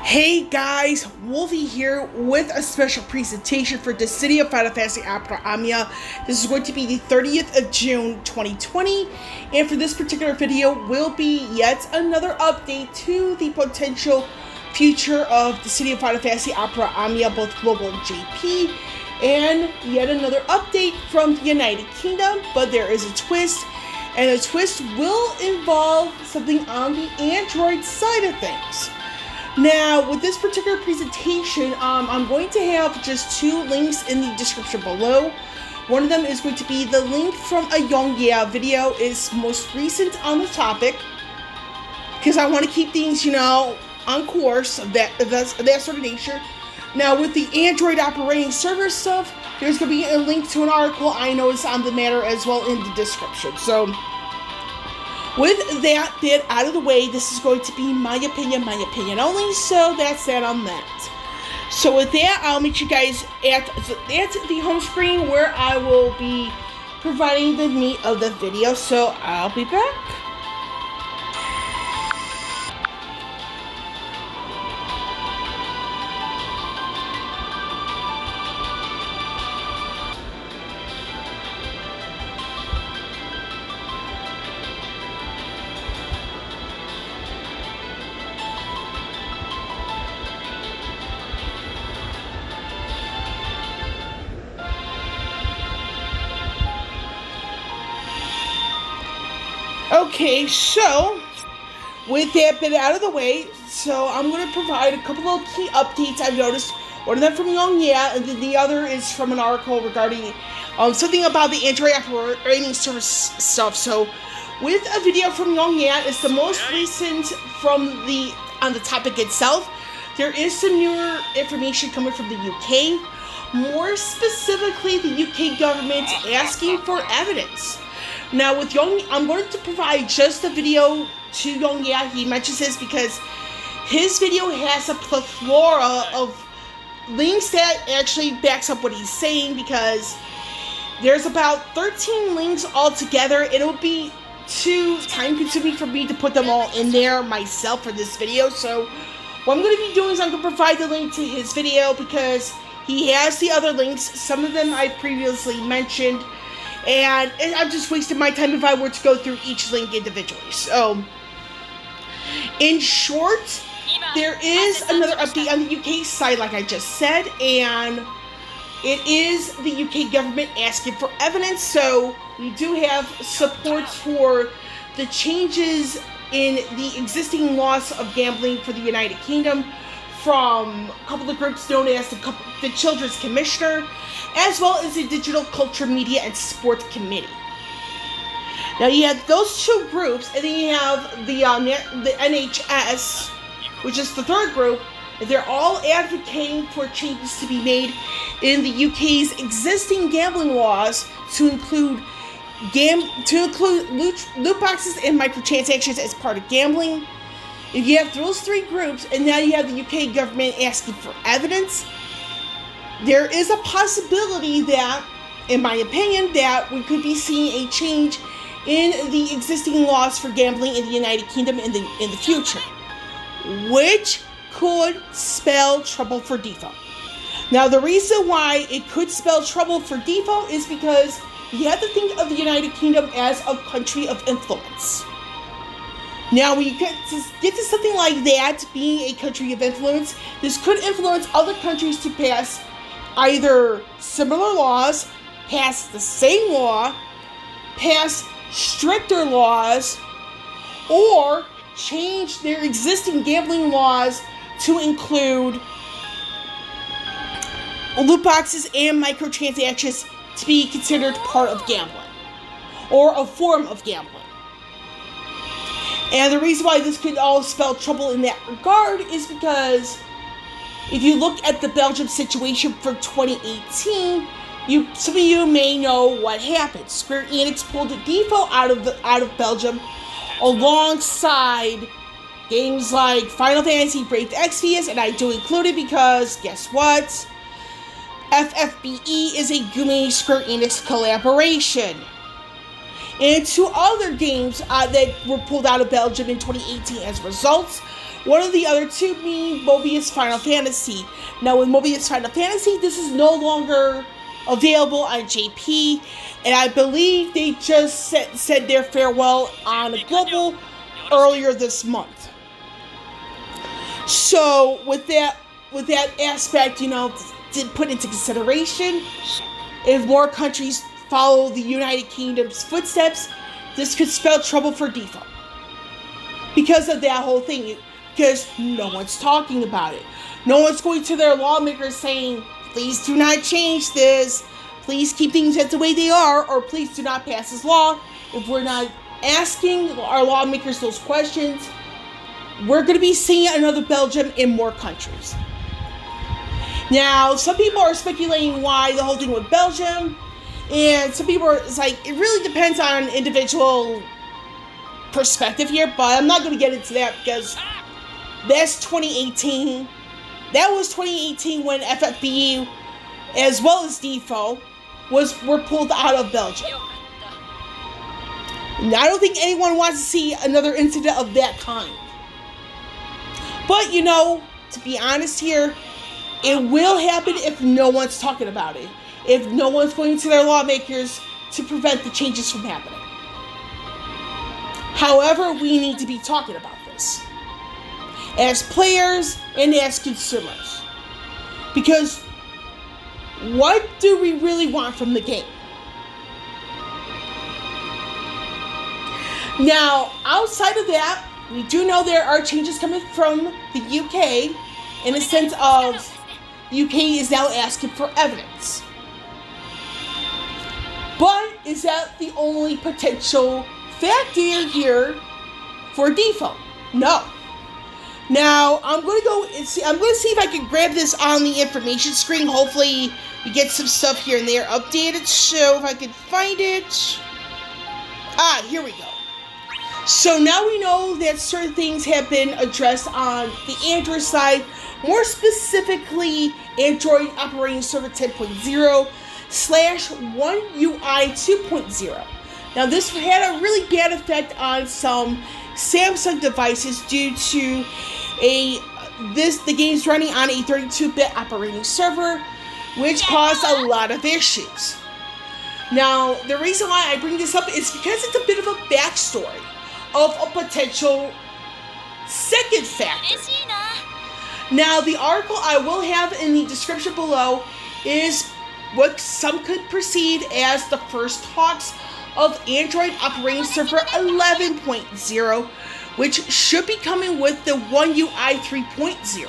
Hey guys, Wolvie here with a special presentation for Dissidia Final Fantasy Opera Omnia. This is going to be the 30th of June 2020, and for this particular video will be yet another update to the potential future of Dissidia Final Fantasy Opera Omnia, both global and JP, and yet another update from the United Kingdom, but there is a twist, and the twist will involve something on the Android side of things. Now, with this particular presentation, I'm going to have just two links in the description below. One of them is going to be the link from a Yongyea video. It's most recent on the topic, because I want to keep things, on course of that sort of nature. Now, with the Android operating server stuff, there's going to be a link to an article I noticed on the matter as well in the description. So, with that bit out of the way, this is going to be my opinion only, so that's that on that. So with that, I'll meet you guys at the home screen where I will be providing the meat of the video, so I'll be back. Okay, so with that bit out of the way, so I'm going to provide a couple of key updates I've noticed. One of them from Yongyea, and then the other is from an article regarding something about the Android operating service stuff. So, with a video from Yongyea, it's the most recent on the topic itself. There is some newer information coming from the UK. More specifically, the UK government asking for evidence. Now, with I'm going to provide just a video to Yongyea. He mentions this because his video has a plethora of links that actually backs up what he's saying, because there's about 13 links altogether, and it would be too time-consuming for me to put them all in there myself for this video. So, what I'm going to be doing is I'm going to provide the link to his video, because he has the other links. Some of them I've previously mentioned, and I'm just wasting my time if I were to go through each link individually. So, in short, there is another update on the UK side, like I just said, and it is the UK government asking for evidence. So, we do have support for the changes in the existing laws of gambling for the United Kingdom from a couple of groups known as the Children's Commissioner, as well as the Digital Culture, Media, and Sport Committee. Now, you have those two groups, and then you have the NHS, which is the third group. They're all advocating for changes to be made in the UK's existing gambling laws to include loot boxes and microtransactions as part of gambling. If you have those three groups, and now you have the UK government asking for evidence, there is a possibility that, in my opinion, that we could be seeing a change in the existing laws for gambling in the United Kingdom in the future, which could spell trouble for DFFOO. Now, the reason why it could spell trouble for DFFOO is because you have to think of the United Kingdom as a country of influence. Now, when you get to something like that, being a country of influence, this could influence other countries to pass either similar laws, pass the same law, pass stricter laws, or change their existing gambling laws to include loot boxes and microtransactions to be considered part of gambling, or a form of gambling. And the reason why this could all spell trouble in that regard is because if you look at the Belgium situation for 2018, some of you may know what happened. Square Enix pulled DFFOO out of Belgium, alongside games like Final Fantasy Brave Exvius, and I do include it because guess what? FFBE is a GUMI Square Enix collaboration. And two other games that were pulled out of Belgium in 2018 as results One of the other two being Mobius Final Fantasy. Now with Mobius Final Fantasy, this is no longer available on JP, and I believe they just said their farewell on a global earlier this month. So with that aspect, to put into consideration, if more countries follow the United Kingdom's footsteps, this could spell trouble for DFFOO. Because of that whole thing, because no one's talking about it. No one's going to their lawmakers saying, please do not change this, please keep things as the way they are, or please do not pass this law. If we're not asking our lawmakers those questions, we're going to be seeing another Belgium in more countries. Now, some people are speculating why the whole thing with Belgium, and some people are, it's like, it really depends on individual perspective here, but I'm not going to get into that because that's 2018. That was 2018 when FFBE, as well as DFFOO, were pulled out of Belgium. Now, I don't think anyone wants to see another incident of that kind. But, to be honest here, it will happen if no one's talking about it. If no one's going to their lawmakers to prevent the changes from happening. However, we need to be talking about this as players and as consumers. Because what do we really want from the game? Now, outside of that, we do know there are changes coming from the UK in the sense of the UK is now asking for evidence. But is that the only potential factor here for DFFOO? No. Now, I'm going to see if I can grab this on the information screen. Hopefully, we get some stuff here and there updated. So, if I can find it. Here we go. So, now we know that certain things have been addressed on the Android side. More specifically, Android Operating Server 10.0/One UI 2.0. Now, this had a really bad effect on some Samsung devices due to the game's running on a 32-bit operating server, which caused a lot of issues. Now, the reason why I bring this up is because it's a bit of a backstory of a potential second factor. Now, the article I will have in the description below is what some could perceive as the first talks of Android Operating Server 11.0, which should be coming with the One UI 3.0.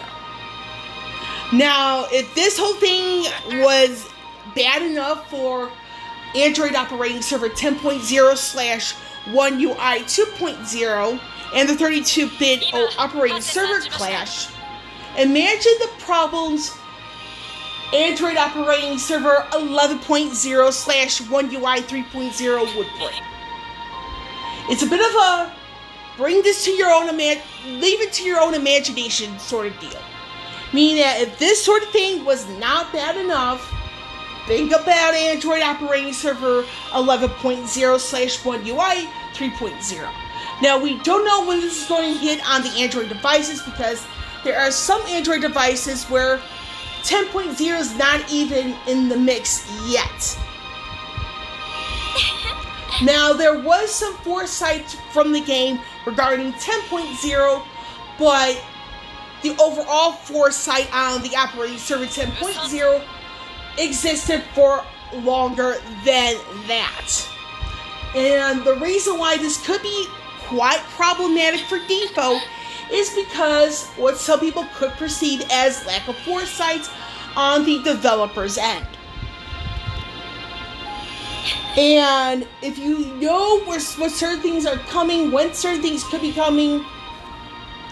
Now, if this whole thing was bad enough for Android Operating Server 10.0/One UI 2.0 and the 32-bit operating server clash, imagine the problems Android Operating Server 11.0/One UI 3.0 would bring. It's a bit of a leave it to your own imagination sort of deal. Meaning that if this sort of thing was not bad enough, think about Android Operating Server 11.0/One UI 3.0. Now, we don't know when this is going to hit on the Android devices because there are some Android devices where 10.0 is not even in the mix yet. Now, there was some foresight from the game regarding 10.0, but the overall foresight on the operating server 10.0 existed for longer than that. And the reason why this could be quite problematic for DFFOO is because what some people could perceive as lack of foresight on the developer's end. And if you know what certain things are coming, when certain things could be coming,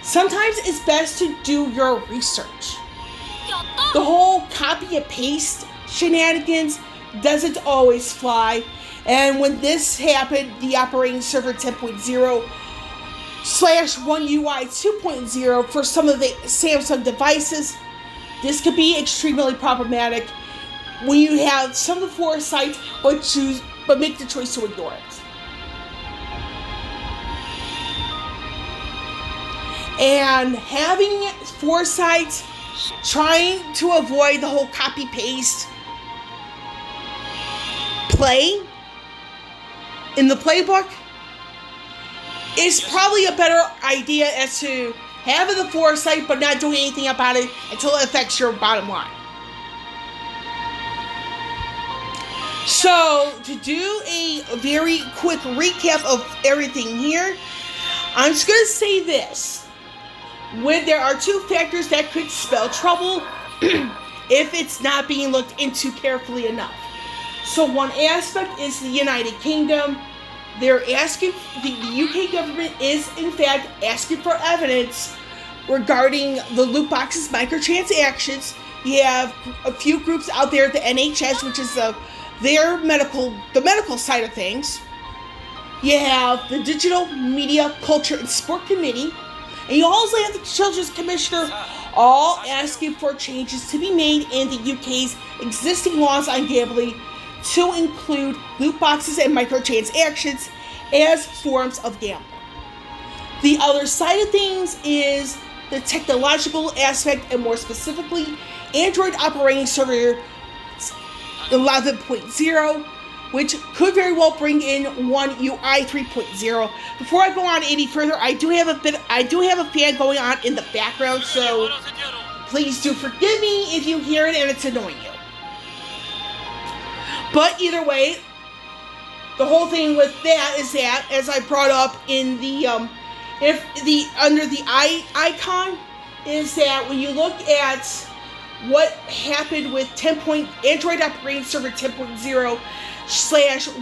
sometimes it's best to do your research. The whole copy and paste shenanigans doesn't always fly. And when this happened, the operating server 10.0/One UI 2.0 for some of the Samsung devices, this could be extremely problematic when you have some of the foresight but make the choice to ignore it. and having foresight, trying to avoid the whole copy-paste play in the playbook is probably a better idea as to having the foresight but not doing anything about it until it affects your bottom line. So, to do a very quick recap of everything here, I'm just going to say this. When there are two factors that could spell trouble if it's not being looked into carefully enough. So one aspect is the United Kingdom. They're asking, the UK government is in fact asking for evidence regarding the loot boxes microtransactions. You have a few groups out there, the NHS, which is the medical side of things. You have the Digital Media, Culture and Sport Committee. And you also have the Children's Commissioner, all asking for changes to be made in the UK's existing laws on gambling to include loot boxes and microtransactions as forms of gambling. The other side of things is the technological aspect, and more specifically, Android operating server 11.0, which could very well bring in One UI 3.0. Before I go on any further, I do have a fan going on in the background, so please do forgive me if you hear it and it's annoying you. But either way, the whole thing with that is that, as I brought up in the under the icon, is that when you look at what happened with Android operating server 10.0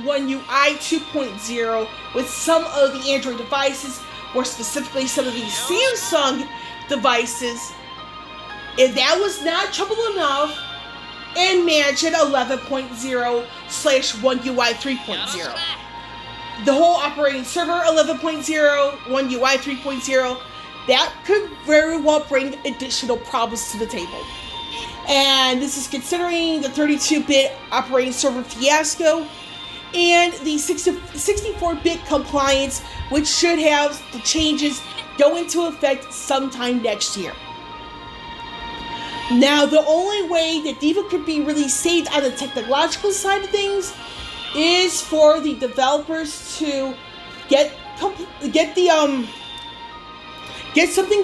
/ One UI 2.0 with some of the Android devices, more specifically some of these Samsung devices, if that was not trouble enough, imagine 11.0 / One UI 3.0. The whole operating server 11.0, One UI 3.0, that could very well bring additional problems to the table. And this is considering the 32-bit operating server fiasco and the 64-bit compliance, which should have the changes go into effect sometime next year. Now, the only way that DFFOO could be really saved on the technological side of things is for the developers to get something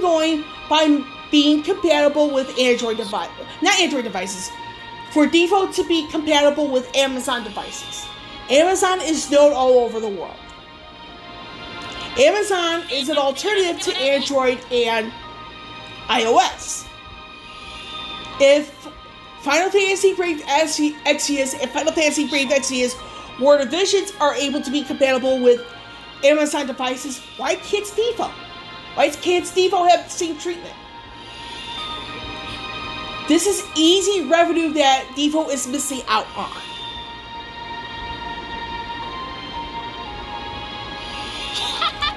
going by being compatible with Android devices. For DFFOO to be compatible with Amazon devices. Amazon is known all over the world. Amazon is an alternative to Android and iOS. If Final Fantasy Brave Exvius and Final Fantasy Brave Exvius War of Visions are able to be compatible with Amazon devices, why can't DFFOO? Why can't DFFOO have the same treatment? This is easy revenue that DFFOO is missing out on.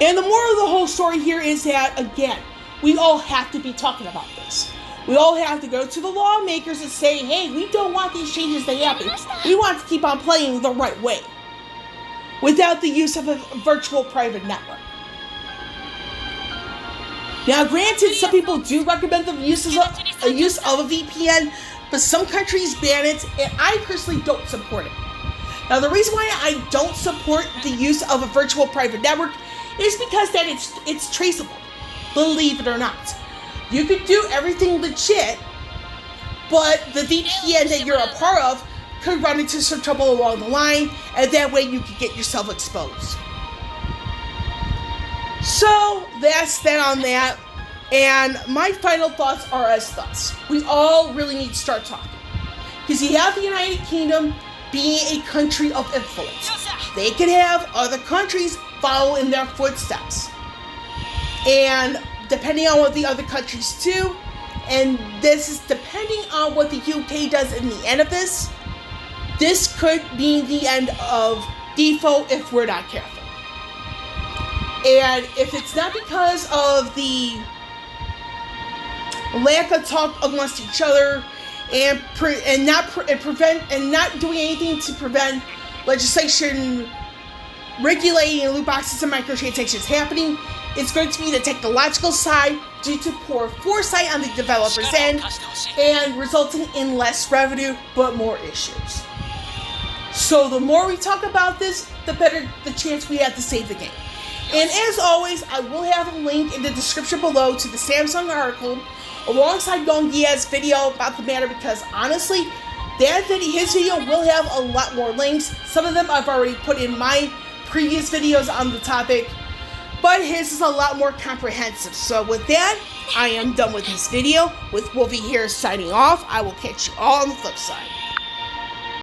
And the moral of the whole story here is that, again, we all have to be talking about this. We all have to go to the lawmakers and say, hey, we don't want these changes to happen. We want to keep on playing the right way without the use of a virtual private network. Now, granted, some people do recommend the use of a VPN, but some countries ban it, and I personally don't support it. Now, the reason why I don't support the use of a virtual private network is because that it's traceable, believe it or not. You could do everything legit, but the VPN that you're a part of could run into some trouble along the line, and that way you could get yourself exposed. So, that's that on that. And my final thoughts are as thus. We all really need to start talking. Because you have the United Kingdom being a country of influence. They could have other countries follow in their footsteps. And depending on what the other countries do, and this is depending on what the UK does in the end of this could be the end of DFFOO if we're not careful. And if it's not because of the lack of talk amongst each other and not doing anything to prevent legislation regulating loot boxes and microtransactions happening, it's going to be the technological side due to poor foresight on the developer's end and resulting in less revenue but more issues. So the more we talk about this, the better the chance we have to save the game. And as always, I will have a link in the description below to the Samsung article alongside Yongyea's video about the matter, because honestly, his video will have a lot more links. Some of them I've already put in my previous videos on the topic, but his is a lot more comprehensive. So with that, I am done with this video. With Wolvie here signing off. I will catch you all on the flip side.